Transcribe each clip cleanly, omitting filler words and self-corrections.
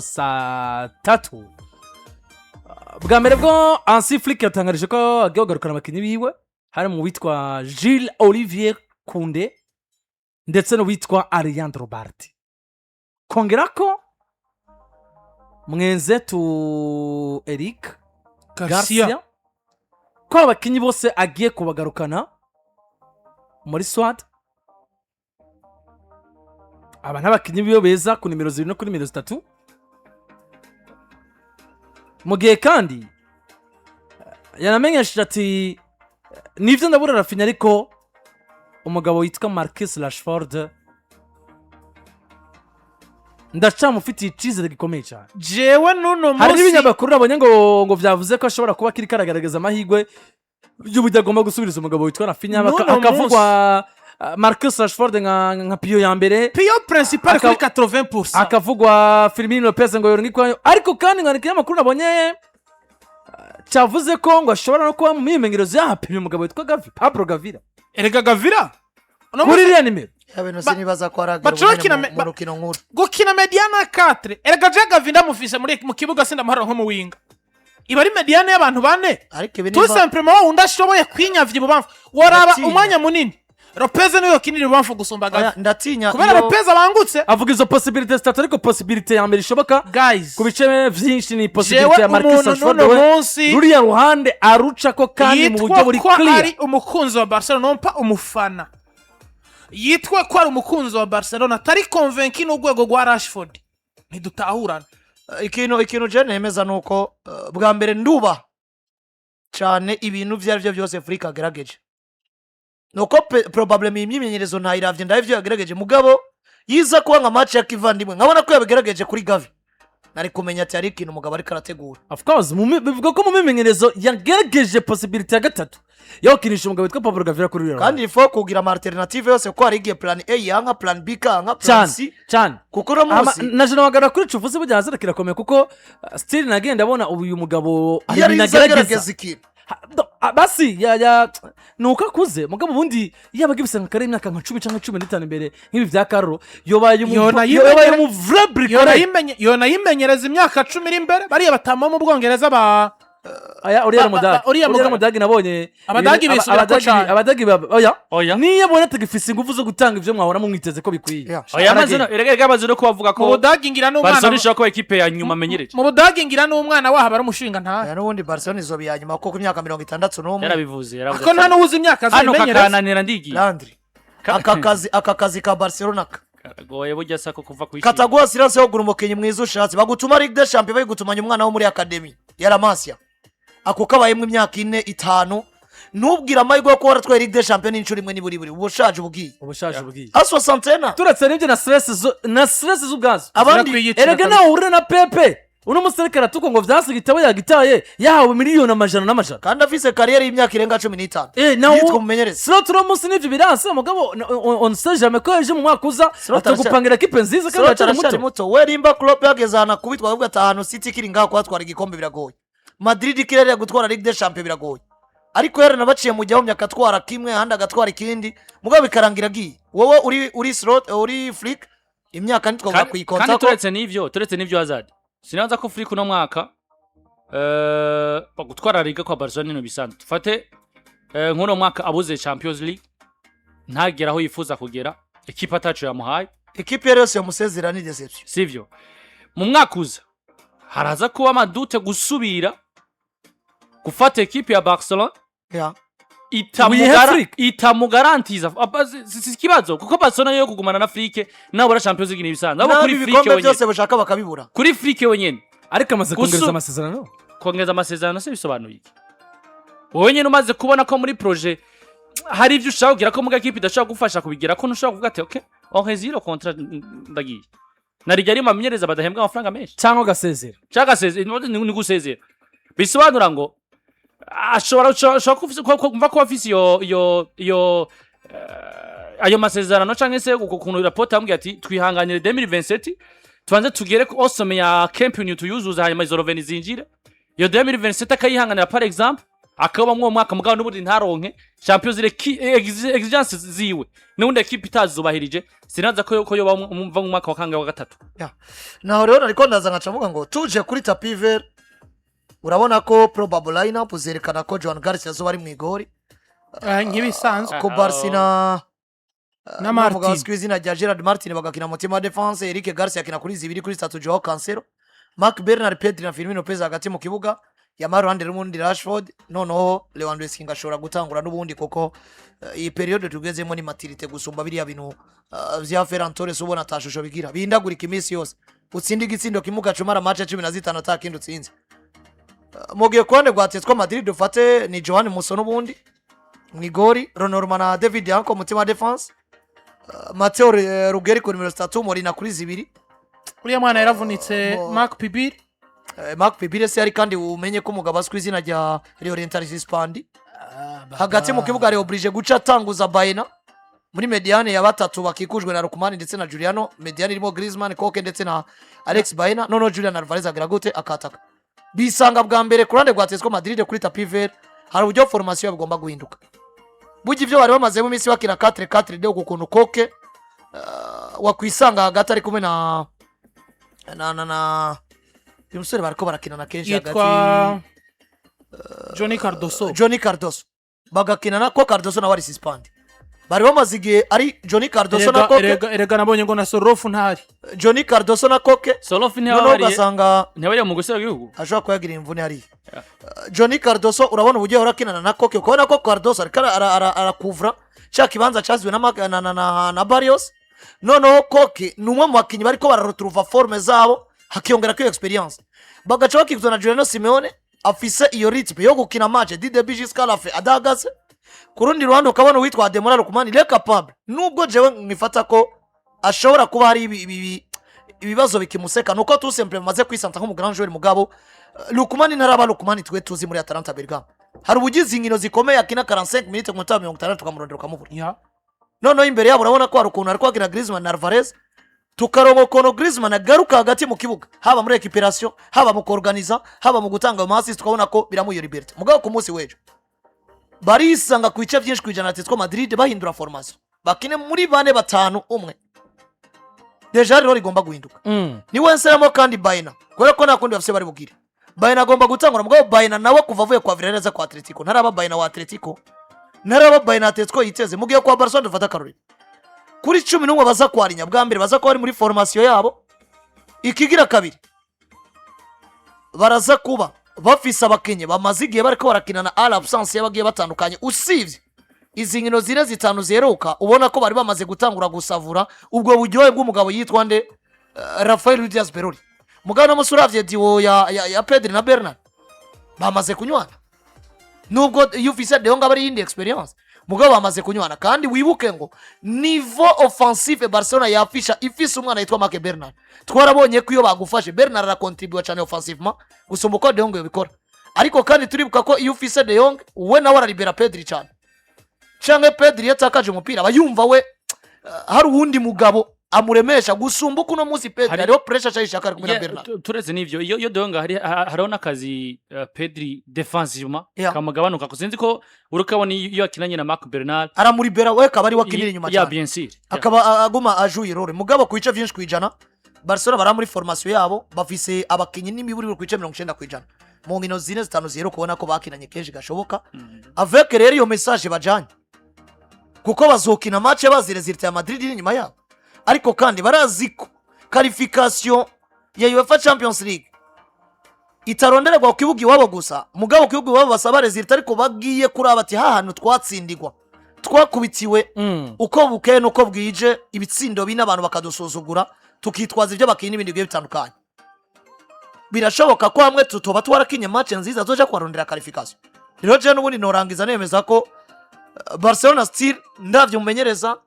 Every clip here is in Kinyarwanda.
saa 3 bwa mbere bwo Hansi Flick yatangarije ko agiye kugarukana abakinnyi biwe hari mu witwa Gilles Olivier Koundé ndetse no witwa Ariane Robert kongera ko mwenzetu Eric Garcia ko abakinnyi bose agiye kubagarukana muri SWAT aba n'abakinnyi biyo beza ku nimero 2 no ku nimero 3 mu gihe kandi yanamenyesheje ati nivyo ndabura Raphinha ariko umugabo witwa Marcus Rashford ndacamufitiye icizere gikomeye cyane jewe nuno hari munsi n'ibinyamakuru nabonye ngo vyavuze ko ashobora kuba kiri karagaragaza amahigwe y'uburyo agomba gusubiriza umugabo witwa Raphinha akavugwa Marcus Rashford nka piyo ya mbere piyo principal kuri 80% akavugwa Firmino Lopez ngo yorongikwayo ariko kandi ngandika y'amakuru nabonye cyavuze ko ngo ashobora no kuba mu mimenyerezo yapimye umugabo witwa Gavi Pablo Gavira erega Gavira muri iriya nimero Yabeno sinibaza ko aragira mu rukino nkuru gukina mediana 4 erega Gavira mufise mu kibuga sindamuhara nko mu winga iba ari mediane y'abantu bane ariko ibi tout simplement undashoboye kwinyavya ubamfu waraba umwanya munini Lopez niyo kinira ubamfu gusumba Gavi ndatinya kubera Lopez abangutse avuga izo possibility zitatu ariko possibility ya mbere ishoboka guys ku bice vyinshi ni possibility ya Marcus Rashford ruriya ruhande aruca ko kandi mu buryo buri clear ari umukunzi wa Barcelona nompa umufana yitwe ko ari umukunzi wa Barcelona atari convaincu n'ugwego rwa Rashford ntidutahurana ikintu je nemeza nuko bwa mbere nduba cyane ibintu vyarivyo byose Afrika gerageje nuko probablement imyimenyerezo ntayiravye ndavyo yagerageje mugabo yiza kuba nka match ya kivandimwe nkabona ko yabigerageje kuri Gavi nari kumenya ati ari ikintu umugabo ariko arategura of course bivuga ko mu mimenyerezo yagerageje possibility ya gatatu yo kinisha umugabo witwa Pablo Gavira kuri rero kandi ifo kugira ama alternative yose ko ari igiye plan A yanga plan B kanga plan C cyane kuko no munsi naje nawagara kuri cuvuze bujyaza kirakomeye kuko still nagenda abona uyu mugabo ari binagerageza ikintu basi ya nuko akuze mugabo bundi yaba gibise nka kare imyaka nka 10 cyangwa 15 imbere nk'ibi vya Carlo yobaye mu vrai bricoleur yona yimenyereza imyaka 10 iri imbere bari batama mu Bwongereza ba aya uriya mudagi nabonye abadagi bisubira ko cyane abadagi oya niye bona tagifise ingufu zo gutanga ivyo mwahora mu mwiteze ko bikwiye oya mazino erega bazino ko bavuga ko Budagi ngira n'umwana Barcelona ishaka ko equipe ya nyuma amenyereje mu Budagi ngira n'umwana waha bari umushinga nta ya n'ubundi Barcelona izobi ya nyuma ko ku myaka 61 yarabivuze ko nta n'ubuzi imyaka azimenyereza kakananira ndigi Landry akazi ka Barcelona goye burya sako kuva ku Katagwa silence yo gurumukenye mwiza ushatse bagutuma Ligue des Champions bayigutumanya umwana wo muri academy ya La Masia ako kabayemwe imyaka 4-5 nubwira amahirwe ko waratwaye Ligue des Champions inshuro imwe niburi ubushaje bugiye aso Sosthene turetse n'ibyo na stress z'ubwazo abandi erega nawe urire na Pepe uno muserekera tuko ngo vyasigitawe yagitaye yahawe miliyoni amajana kandi afise carrière y'imyaka irenga 15 nawe yitwa mumenyereza Slot no musi n'ivyo biranse mugabo on sait jamais ko eje mu mwaka uza atagupangira kipe nziza kandi cyane muto we rimba Klopp yagezana kubitwa bavuga atahano City kiri ngaho kwatwara igikombe biragoye Madrid kirere gutwara Ligue des Champions biragoye ariko yari nabaciye mu gihe myaka twara kimwe handi agatwara ikindi mugabo bikarangira giye wowe uri Slot uri Flick imyaka nitwa kuyikonta kandi turetse n'ivyo Hazard sinaza ko Flick no mwaka bagutwara Liga kwa Barcelona no bisanzwe tufate nk'uno mwaka abuze Champions League ntagera aho yifuza kugera equipe atacu yamuhaye equipe yose yamusezera ni deception sivyo mu mwaka uza haraza kuba amadute gusubira gufata equipe ya Barcelona itamugarantiza sikibazo kuko Barcelona yo kugumana na Flick nabura Champions League nibisanzwe abo kuri Flick wenyine byose bashaka bakabibura kuri Flick wenyine ariko amaze kongeza amasezerano se bisobanuye iki wowe nyine umaze kubona ko muri projet hari ivyo ushaka kugira ko muga equipe idashaka gufasha kubigira ko ntushaka kuvuga ati okay on résil contrat ndagiye narijya ari mamenyereza badahembwa amafaranga menshi cyangwa gasezera ni gusezera bisobanura ngo ashobora kumva ko afise ayo masezerano canke se ukuntu rapport yambwiye ati twihanganire 2027 tubanze tugere ku osome ya campaign tuyuzuza hanyuma izo roveni zinjire iyo 2027 akayihanganira par exemple akaba mu mwaka mugabo n'ubundi ntaronke Champions League exigence ziwe n'undi equipe itazubahirije sinaza ko yoba mva mu mwaka wa kangahe wa gatatu. Naho rero ariko ndaza nkacavuga ngo tuje kuri tapi vert urabona ko probable lineup zerekana ko Joan Garcia zo bari mu igori nk'ibisanzwe ko Barca na Martin izina rya Gerard Martin bagakina mutima defense, Eric Garcia akina kuri 2 kuri 3 Joao Cancelo, Marc Bernard, Pedri na Firmino Pez hagati mu kibuga ya Marouane n'ubundi Rashford, noneho Lewandowski ngashobora gutangura n'ubundi kuko iyi periode tugezemo ni maturité gusumba biriya bintu vya Ferran Torres ubona atashusho bigira bindagurika iminsi yose utsindi gitsindo kimuga cumara match 15 atakindi utsinze. Mugiye kwande gwatetswa Madrid dufate ni Joan Musso n'ubundi mwigori, Ronaldo na David Yanko mutima defense, Matteo Ruggeri kuri numero 3, Molina kuri 2. uriya mwana yaravunitse Marc Pibir. Marc Pibir se ari kandi umenye ko umugabo azwi izina rya Orientalis Spandi. Hagati mu kibuga ari oblige guca tanguza Baena muri mediane ya batatu bakikujwe na Lookman ndetse na Juliano, mediane irimo Griezmann, Koke ndetse na Alex Baena, noneho Julian Alvarez agira Gute akataka. Bisanga bwa mbere kurande gwatetswa Madrid kuri tapi vert hari uburyo formation bigomba guhinduka. Bugi ivyo bari bamaze mu minsi bakina 4-4-2 ukuntu Koke wakwisanga hagati ari kumwe na umusore bariko barakina na kenshi hagati Johnny Cardoso bagakina na ko Cardoso na wari suspend bari bamaze igihe ari Johnny Cardoso na Koke erega nabonye ngo na Sorofu ntari Johnny Cardoso na Koke Sorofu ntiyabari basanga ntiyabari mu gusera gihugu ashobora kuyagira imvune ari Johnny Cardoso urabona uburyo horakina na Koke ukabona ko Cardoso arakuvra cya kibanza cyazwe na Barrios, noneho Koke numwe mu bakinyi bariko bararetrouva forme zabo hakiyongera ko experience bagaca bakizwa na Juliano Simeone afise iyo ritme yo gukina match DDB jusqu'à la fin adagaze. Kurundi ruhande ukabona witwa Ademola Lookman il est capable, nubwo jewe ngifata ko ashobora kuba hari ibibazo bikimuseka nuko tout simplement maze kwisanta nko mu grand joueur mugabo Lookman ntaraba Lookman twe tuzi muri Atalanta Bergamo hari ubugizi inkino zikomeye akina 45 minutes ku mutama 60 tukamurondera ukamubura. Noneho imbere yabo urabona ko hari ukuntu ariko akina Griezmann na Alvarez tukarongo kono Griezmann agaruka hagati mu kibuga haba muri recuperation haba mu organiza haba mu gutanga assist tukabona ko biramuyo liberté mugabo ku munsi wejo barisanga ku bice byinshi kwijana Atletico Madrid bahindura formation bakine muri 4-5-1 deja rero rigomba guhinduka ni wenseramo kandi Baena gore ko nakundi bafise bari bugire Baena agomba gutangura mugabo Baena nawe kuva avuye kwa Villarreal kwa Atletico ntaraba Baena wa Atletico ntaraba Baena Atletico yiteze mugiye kwa Barcelona dufata karori kuri 11 baza kwarinya bwa mbere baza ko bari muri formation yabo ikigira kabiri baraza kuba bafise abakenye bamaze igihe bariko barakina na absence yabagiye batandukanye usivye izi nkino zire zitanu zeruka ubona ko bari bamaze gutangura gusavura ubwo buryohe bw'umugabo yitwa nde Rafael Diaz Beroli mugabo namusuravye diwo ya Pedri na Bernard bamaze kunywana nubwo ufise de honga bari indi experience mugabo bamaze kunywana kandi wibuke ngo niveau offensive Barcelona yafisha ifise umwana yitwa Marc Bernard twarabonye ko iyo bagufashe Bernard ara contribute cyane offensivement gusumba uko de honga yobikora ariko kandi turibuka ko iyo ufise de honga we nawe aralibera Pedri cyane canke Pedri yatakaje umupira bayumva we hari uwundi mugabo amuremesha gusumba kuno munsi Pedri ariho pressure cyayishaka ari kumwe na Bernard tureze nivyo iyo de honga hariho nakazi Pedri defensivement kamagabanuka kuzinzi ko urukabona iyo akinanye na Marc Bernard aramuribera we kabari wakinira inyuma cyane bien sûr akaba aguma ajuye role mugabo ku bice byinshi kwijana Barcelona bara muri formation yabo bafise abakinyi n'imiburi ku bice 90 kwijana mu nkino zine zitanu zero kubona ko bakinanye kenshi gashoboka avec rero iyo message bajanye kuko bazokina match bazirezirite ya Madrid inyuma yabo ariko kandi baraziko qualification ya UEFA Champions League itaronderwa ku kibuga iwabo gusa mugabo kibuga iwabo basaba resultat ariko bagiye kuri abati hahantu twatsindigwa twakubitiwe uko bukeye nuko bwije ibitsindo bine abantu bakadusuzugura tukitwaza ibyo bakina ibindi bigiye bitandukanye birashoboka ko hamwe tutoba twarakinye match nziza zoja kwarondera qualification rero je n'ubundi norangiza nemeza ko Barcelona still ndavyo mumenyereza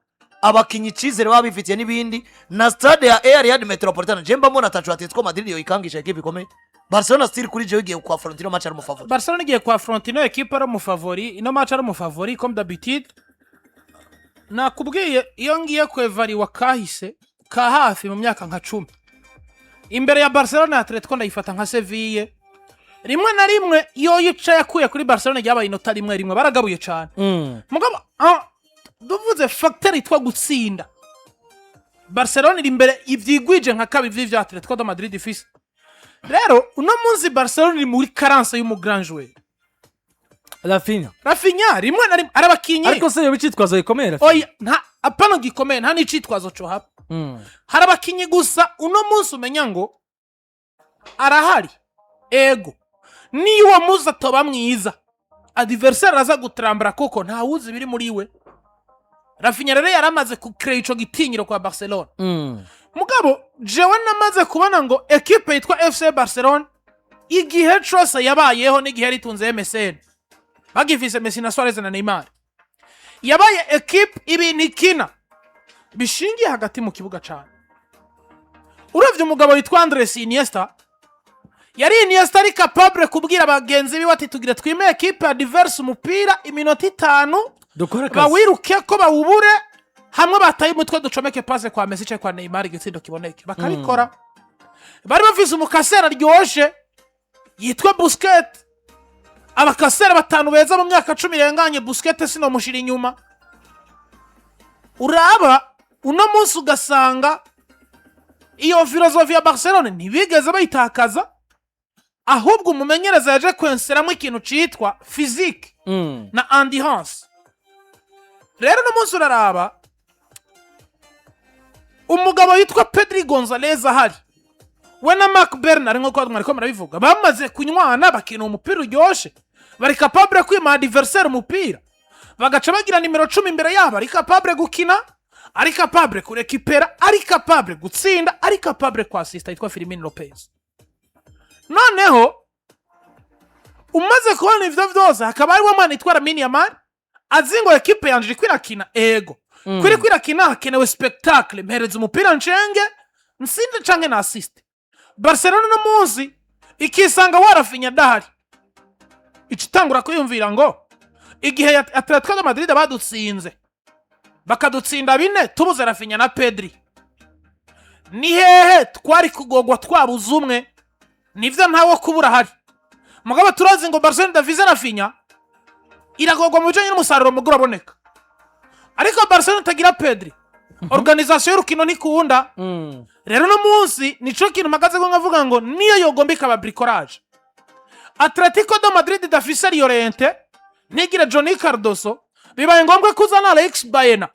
abakinyi cizere babifitiye n'ibindi na stade ya Real Metropolitano jemba mbona atacu Atletico Madrid yo ikangisha equipe ikomeye Barcelona still kuri je igiye kwa Frontino match ari mu favori Barcelona igiye kwa Frontino equipe ari mu favori ino match ari mu favori comme d'habitude nakubwiye iyo ngiye kwevariwa kahise ka hafi mu myaka nka 10 imbere ya Barcelona Atletico ndayifata nka Sevilla rimwe na rimwe iyo yicaye akuye kuri Barcelona ryabaye inota rimwe baragabuye cyane mugabo duvuze factor itwa gutsinda Barcelona iri imbere ivyigwije nka kabiri vy'ivya Atletico de Madrid ifise rero uno munsi Barcelona iri muri carence y'umu grand joueur Raphinha rimwe na rimwe arabakinyi ariko se yobicitwazo gikomeye oya nta apano gikomeye nta n'icitwazo cyo hapa harabakinyi gusa uno munsi umenya ngo arahari ego niyo muza toba mwiza adversaire aza gutrambra koko nta wuzi biri muri we Raphinha rero yaramaze ku create ico gitinyiro kwa Barcelona mugabo jewe namaze kubona ngo equipe yitwa FC Barcelona igihe cyose yabayeho n'igihe ritunze MSN bagifise Messi na Suarez na Neymar yabaye equipe ibintu ikina bishingiye hagati mu kibuga cyane uravye umugabo witwa Andres Iniesta yari Iniesta ari capable kubwira abagenzi biwe ati tugire twime equipe adverse umupira iminota 5 bawiruke ko bawubure hamwe bataye umutwe ducomeke passe kwa Messi cyangwa kwa Neymar igitsindo kiboneke bakabikora bari bafise umukasera ryoshe yitwa Busquets abakasera batanu beza mu myaka 10 irenganye Busquets sino mushira inyuma uraba uno munsi ugasanga iyo filozofi ya Barcelona ntibigeze bayitakaza ahubwo umumenyereza yaje kwenseramo ikintu citwa physique na endurance rero no munsi uraraba umugabo yitwa Pedri Gonzalez ahari we na Marc Bernard nko mwariko murabivuga bamaze kunywana bakina umupira uryoshe bari capable kwima adversaire umupira bagaca bagira nimero 10 imbere yabo ari capable gukina ari capable kurekipera ari capable gutsinda ari capable kwa assist yitwa Firmino Lopez noneho umaze kubona ivyo vyose hakaba ari wamana yitwa Lamine Yamal azingo equipe yanje kwirakina ego kwirakina hakenewe spectacle mpereza umupira ncenge nsinde canke na assist Barcelona no munsi ikisanga Raphinha dahari icitangura kuyumvira ngo igihe Atletico de Madrid badutsinze bakadutsinda 4 tubuze Raphinha na Pedri ni hehe twari kugogwa twabuze umwe nivyo ntawo kubura hari mugabo turazi ngo Barcelona davize Raphinha iragogwa mu bijanye n'umusaruro mugura aboneka ariko Barcelona tagira Pedri organisation y'urukino nikunda rero no munsi nico kintu magaze ngo ngavuga ngo niyo yogombika aba bricolage Atletico de Madrid dafise Llorente nigira Johnny Cardoso bibaye ngombwa kuzana Alex Baena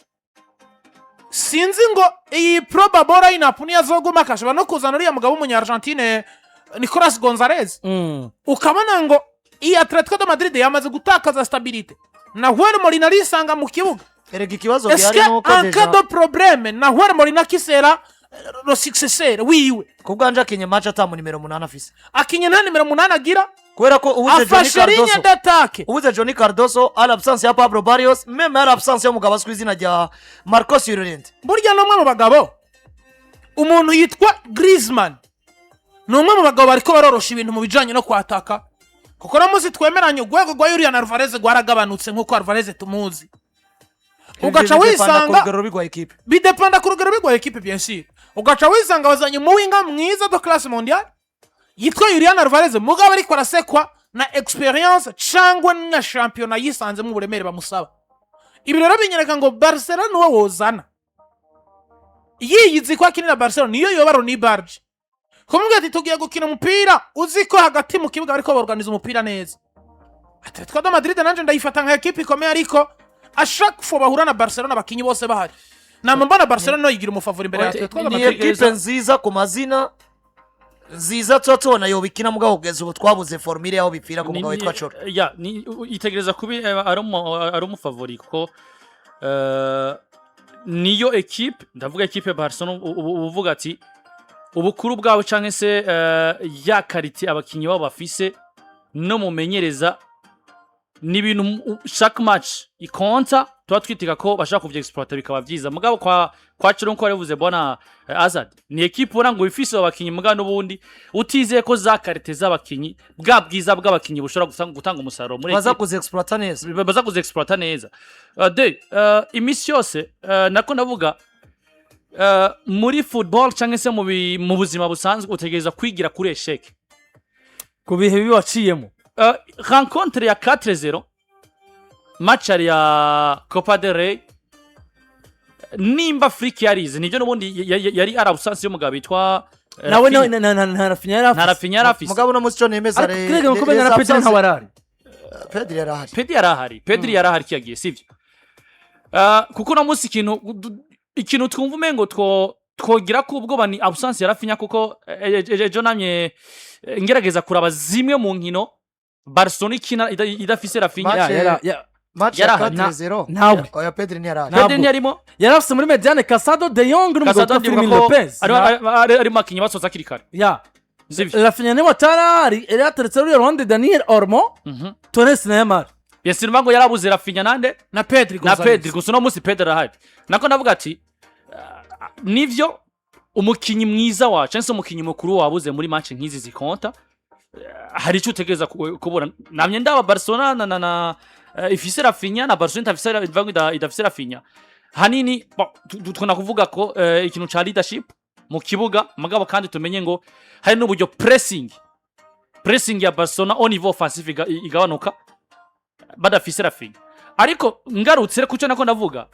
sinzi ngo iyi probable lineup ni azoguma kashaba no kuzana uriya mugabo mu Argentine Nicolas Gonzalez ukabona ngo iyi Atletico de Madrid yamaze gutakaza stability na Juan Molina risanga mu kibuga erega ikibazo byari nuko deja akado probleme na Juan Molina kisera lo successeur wiwe kubwanje akinye match atamu nimero 8 afise akinye nta nimero 8 agira kubera ko ubuze Johnny Cardoso ari absence ya Pablo Barrios même ari absence y'umugabo azwi izina rya Marcos Llorente burya no mu bagabo umuntu yitwa Griezmann no mu bagabo bariko barorosha ibintu mu bijanye no kwataka kuko namuzi twemeranye ugwego gwa Julian Alvarez gwaragabanutse nkuko Alvarez tumuzi ugaca wisanga bidependa ku rugero rw'igwa equipe bien sûr ugaca wisanga bazanye mu winga mwiza do classe mondiale yitwa Julian Alvarez mugabo ariko arasekwa na experience cangwa na championnat yisanze mu buremere bamusaba ibi rero binyereka ngo Barcelona wo wozana yiyizi kwa kinira Barcelona niyo yobaro ni barge kumubwira ati tugiye gukina umupira uziko hagati mu kibuga ariko organize umupira neza Atletico de Madrid nanje ndayifata nka equipe ikomeye ariko ashaka fo bahura na Barcelona bakinyi bose bahari namambana Barcelona no yigira umufavori imbere ya Atletico de Madrid equipe nziza ku mazina nziza totona yo bikina mugabo kugeza ubu twabuze formule yaho bipfira ku mugabo witwa Cholo ya ni itegereza kubi ari umufavori kuko niyo equipe ndavuga equipe Barcelona uvuga ati ubukuru bwabo canke se ya kariti abakinyi babo bafise no mumenyereza ni ibintu chaque match ikonta tuba twitika ko bashaka kuvya exploiter bikaba vyiza mugabo kwa Cholo nko yavuze bona Azad ni equipe ubona ngo ifise abakinyi mugabo n'ubundi utizeye ko za karite z'abakinyi bwa bwiza bw'abakinyi bushobora gutanga umusaruro muri baza kuze exploiter neza imisi yose nako ndavuga muri football cyangwa se mu buzima busanzwe utegereza kwigira kuri esheke ku bihe bibi waciyemo rencontre ya 4-0 match ya Copa del Rey nimba Afrique yarize nivyo nubundi yari Arababaza y'umugabo bitwa nawe na Raphinha Raphinha yarafise mugabo no musi nemeza ariko ngo kubera na Pedri ntawarari Pedri yarahari Pedri yarahari kiyagiye sivyo kuko no musi ikintu twumva umengo twogira ko ubwo bani absence ya Raphinha kuko ejo namye ngerageza kuraba zimwe mu nkino Barcelona ikina idafise Raphinha match ya 4-0 nawe oya Pedri ntiyarahari Pedri ntiyarimo yarafise muri mediane Casado de Jong n'umugabo Firmino Lopez ari makinyi basoza kirikare Raphinha ni watarari eri ateretse ruri Ronde Daniel Olmo Torres na Neymar yesiruma ngo yarabuze Raphinha nande na Pedri gusa no musi Pedri arahari nako ndavuga ati nivyo umukinyi mwiza wa chance umukinyi mukuru wabuze muri match nkizi zikonta hari icyo utegereza kubura namye ndaba Barcelona na ifise Raphinha na Barcelona idafise Raphinha hanini tukona kuvuga ko ikintu ca leadership mu kibuga mugabo kandi tumenye ngo hari n'uburyo pressing ya Barcelona au niveau offensif igabanuka badafise Raphinha ariko ngarutse kuco nako ndavuga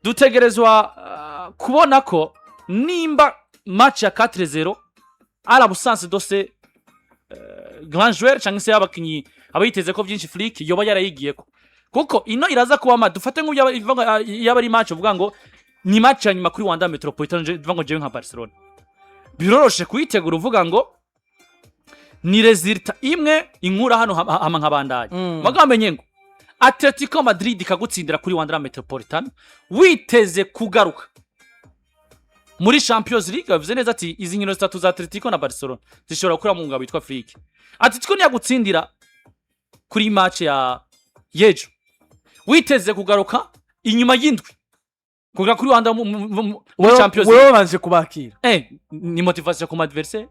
dutegerezwa kubona ko nimba match ya 4-0 Arababaza dose grand joueur cyangwa se abakinyi abayiteze ko byinshi Flick yoba yarayigiyeko kuko ino iraza kuba dufate nk'ubyo yaba ari match uvuga ngo ni match ya nyuma kuri Wanda Metropolitan bivuga ngo jewe nka Barcelona biroroshe kuyitegura uvuga ngo ni resultat imwe inkura hano hama nkabandanye bagamenye ngo Atletico Madrid kagutsindira kuri Wanda Metropolitan witeze kugaruka muri Champions League bivuze neza ati izi nkino zitatu za Atletico na Barcelona zishobora gukura mu ngabo bitwa Flick Atletico niyagutsindira kuri match ya yejo witeze kugaruka inyuma y'indwi kugira kuri Wanda muri Champions League wewe banje kubakira ni motivation ku adversaire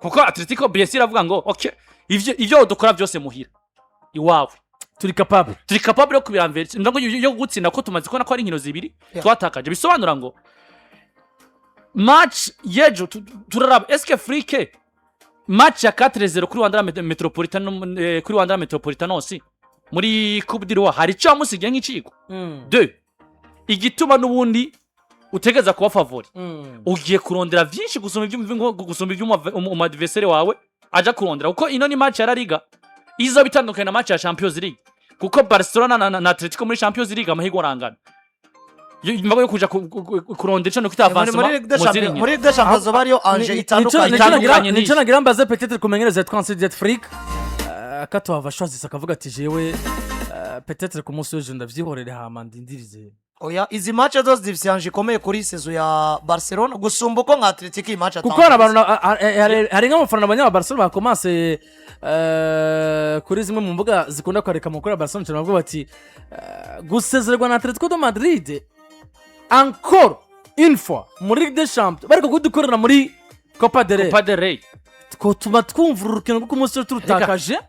kuko Atletico BS iravuga ngo okay ivyo dukora byose muhira iwawe turi capable yo kubiramvera ndongo yo gutsinda ko tumaze kubona ko ari inkino zibiri twatakaje bisobanura ngo match yejo turaraba eske Flick match ya 4-0 kuri Wanda Metropolitan aussi muri Coupe du Roi hari cyo amusigiye nk'iciko 2 igituma nubundi utegeza kuba favori ugiye kurondera byinshi gusoma iby'umu adversaire wawe aja kurondera kuko ino ni match ya La Liga izo bitandukanye na match ya Champions League kuko Barcelona na Atletico muri Champions League amahigo rangana imbago yo kuja kurondera cyo no kwitavansa muri Ligue Champions bariyo anje itandukanye nico nagira mbaze peut-être kumenyereza Transit Freak akatwava shwazi akavuga ati jewe peut-être ku munsi w'ejo ndavyihorere hama ndindirize oya izi match zose zifise anje ikomeye kuri saison ya Barcelona gusumba uko nka Atletico iyi match kuko abantu hari nk'abafana abanya Barcelona bakomase kuri zimwe mu mbuga zikunda kwareka mu kuri Barcelona cyane bavuga bati gusezererwa na Atletico de Madrid encore une fois muri Ligue des Champions bariko kudukorera muri Copa del Rey ko tuma twumvura urukino rwo kumunsi turutakaje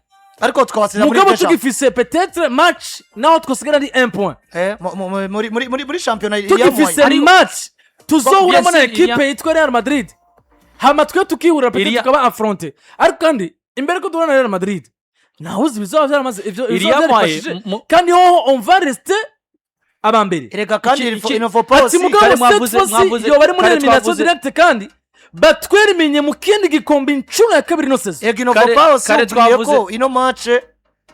ariko twabasiza muri mugabo tugifise peut-être match naho twosigara ari 1 point muri championnat tugifise match tuzohura na equipe yitwa Real Madrid hama twe tukihura peut-être tukaba affronter ariko kandi imbere ko duhura na Real Madrid naho uzi bizaba byaramaze ivyo kandi ho on va rester abambere erega kandi il faut pas aussi yo bari muri elimination directe kandi batwerimenye mu kindi gikombe incuro ya kabiri no sezo ego no faut aussi ko ino match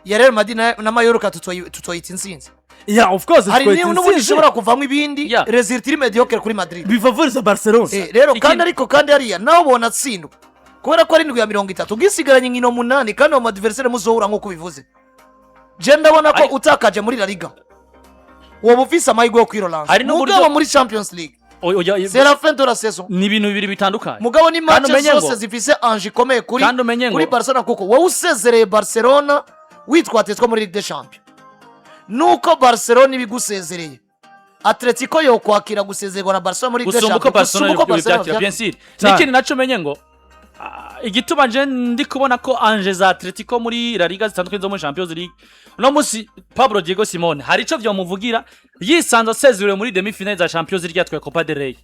ya Real Madrid na Mallorca tutoyita insinzi of course hari n'ubundi ishobora kuvamwe ibindi resultat mediocre kuri Madrid bivavuriza Barcelona rero kandi hariya naho bona tsindwa kubera ko ari ndwi ya 30 ugisigaranye nkino 8 kandi mu adversaire muzohura nko kubivuze je ndabona ko utakaje muri La Liga wowe ufise amahirwe yo kwirolanga mugabo muri Champions League c'est la fin de la saison ni ibintu bibiri bitandukanye mugabo ni match zose zifise anje ikomeye kuri Barcelona kuko wowe usezereye Barcelona witwatetswe muri Ligue des Champions nuko Barcelona ibigusezereye Atletico yo kwakira gusezerwa na Barcelona muri Ligue des Champions gusubuko Barcelona bien sûr nikindi naco menye ngo igituma je ndi kubona ko anje za Atletico muri La Liga zitandukanye zo muri Champions League no musi Pablo Diego Simeone hari ico vyomuvugira yisanze sezerwe muri demi finale za Champions League yatwaye Copa del Rey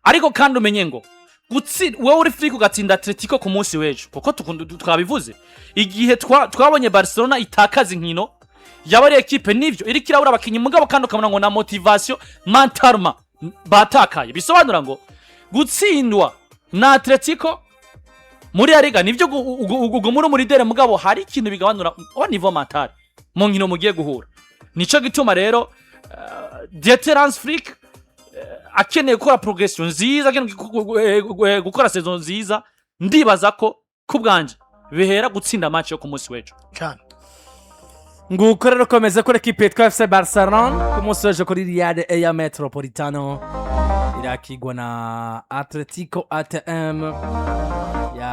ariko kandi umenye ngo wowe uri Flick ugatsinda Atletico ku munsi w'ejo kuko twabivuze igihe twabonye Barcelona itakaza inkino yaba ari ekipe nivyo iri kirabura abakinyi mugabo kandi ukabona ngo na motivation mentalma batakaye bisobanura ngo gutsindwa na Atletico muri Liga nivyo ugumura muri dere mugabo hari ikintu bigabanura au niveau mental mu nkino mugiye guhura nico gituma rero Deterrence Flick akeneye gukora progression nziza akeneye gukora saison nziza ndibaza ko kubwanje bihera gutsinda match yo ku munsi w'ejo cyane nguko rero komeza kuri ekipe yitwa FC Barcelona ku munsi w'ejo kuri Riyad Air Metropolitano irakigwa na Atletico ATM